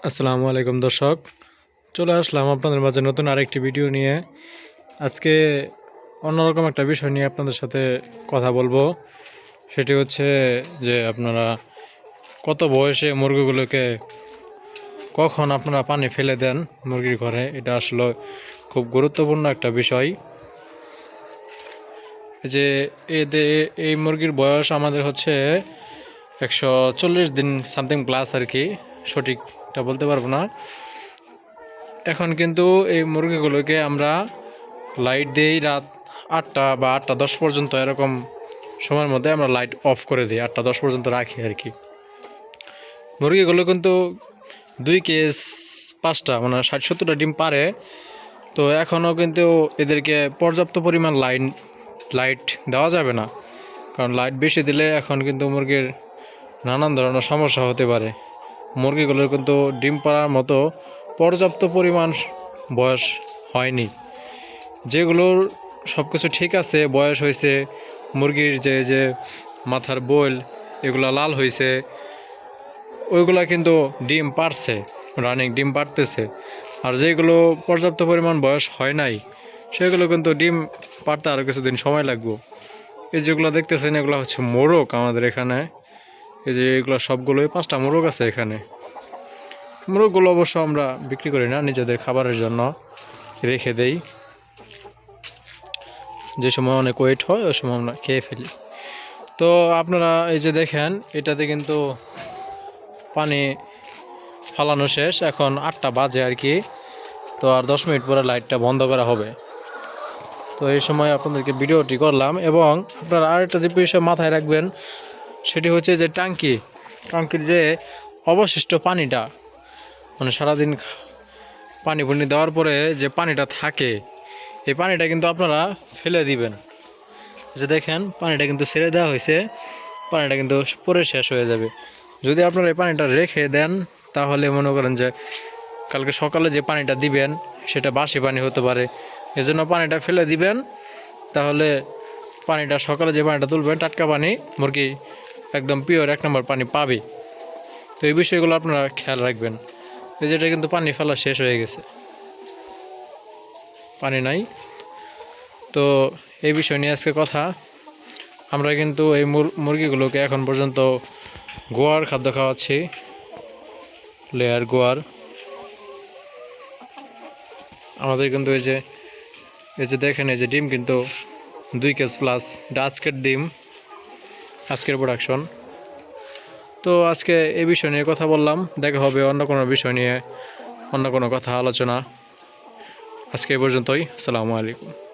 আসসালামু আলাইকুম দর্শক, চলে আসলাম আপনাদের মাঝে নতুন আরেকটি ভিডিও নিয়ে। আজকে অন্যরকম একটা বিষয় নিয়ে আপনাদের সাথে কথা বলবো। সেটি হচ্ছে যে আপনারা কত বয়সে মুরগিগুলোকে কখন আপনারা পানি ফেলে দেন মুরগির ঘরে, এটা আসলে খুব গুরুত্বপূর্ণ একটা বিষয়। যে এই মুরগির বয়স আমাদের হচ্ছে 140 দিন সামথিং প্লাস আর কি, সঠিকটা বলতে পারবো না। এখন কিন্তু এই মুরগিগুলোকে আমরা লাইট দিই রাত 8টা বা 8টা 10 পর্যন্ত, এরকম সময়ের মধ্যে আমরা লাইট অফ করে দিই, 8টা 10 পর্যন্ত রাখি আর কি। মুরগিগুলো কিন্তু 2 কেস 5টা মানে 60-70টা ডিম পারে। তো এখনও কিন্তু এদেরকে পর্যাপ্ত পরিমাণ লাইট দেওয়া যাবে না, কারণ লাইট বেশি দিলে এখন কিন্তু মুরগির নানান ধরনের সমস্যা হতে পারে। মুরগিগুলোর কিন্তু ডিম পাড়ার মতো পর্যাপ্ত পরিমাণ বয়স হয়নি। যেগুলোর সব কিছু ঠিক আছে, বয়স হয়েছে, মুরগির যে মাথার বোল এগুলো লাল হয়েছে, ওইগুলা কিন্তু ডিম পারছে, রানিং ডিম পারতেছে। আর যেগুলো পর্যাপ্ত পরিমাণ বয়স হয় নাই, সেগুলো কিন্তু ডিম পারতে আরও কিছুদিন সময় লাগবে। এই যেগুলো দেখতেছেন এগুলো হচ্ছে মোরগ আমাদের এখানে। এই যে এগুলো সবগুলোই 5টা মোরগ আছে এখানে। মোরগগুলো অবশ্য আমরা বিক্রি করি না, নিজেদের খাবারের জন্য রেখে দেই। যে সময় অনেক ওয়েট হয় ওই সময় আমরা খেয়ে ফেলি। তো আপনারা এই যে দেখেন, এটাতে কিন্তু পানি ফালানো শেষ, এখন 8টা বাজে আর কি। তো আর 10 মিনিট পরে লাইটটা বন্ধ করা হবে। তো এই সময় আপনাদেরকে ভিডিওটি করলাম। এবং আপনারা আরেকটা যে বিষয় মাথায় রাখবেন, সেটি হচ্ছে যে টাঙ্কির যে অবশিষ্ট পানিটা, মানে সারাদিন পানি দেওয়ার পরে যে পানিটা থাকে, এই পানিটা কিন্তু আপনারা ফেলে দিবেন। যে দেখেন পানিটা কিন্তু ছেড়ে দেওয়া হয়েছে, পানিটা কিন্তু পরে শেষ হয়ে যাবে। যদি আপনারা এই পানিটা রেখে দেন, তাহলে মনে করেন যে কালকে সকালে যে পানিটা দিবেন সেটা বাসি পানি হতে পারে। এজন্য পানিটা ফেলে দিবেন, তাহলে পানিটা সকালে যে পানিটা তুলবেন টাটকা পানি, মুরগি একদম পিওর 1 নম্বর পানি পাবে। তো এই বিষয়গুলো আপনারা খেয়াল রাখবেন। এই যেটা কিন্তু পানি ফেলা শেষ হয়ে গেছে, পানি নাই। তো এই বিষয় নিয়ে আজকে কথা। আমরা কিন্তু এই মুরগিগুলোকে এখন পর্যন্ত গোয়ার খাদ্য খাওয়াচ্ছি, লেয়ার গোয়ার। আমাদের কিন্তু এই যে দেখেন, এই যে ডিম কিন্তু 2 কেস প্লাস, এটা আজকের ডিম, আজকের প্রোডাকশন। তো আজকে এই বিষয় নিয়ে কথা বললাম। দেখা হবে অন্য কোনো বিষয় নিয়ে, অন্য কোনো কথা আলোচনা। আজকে এই পর্যন্তই। আসসালামু আলাইকুম।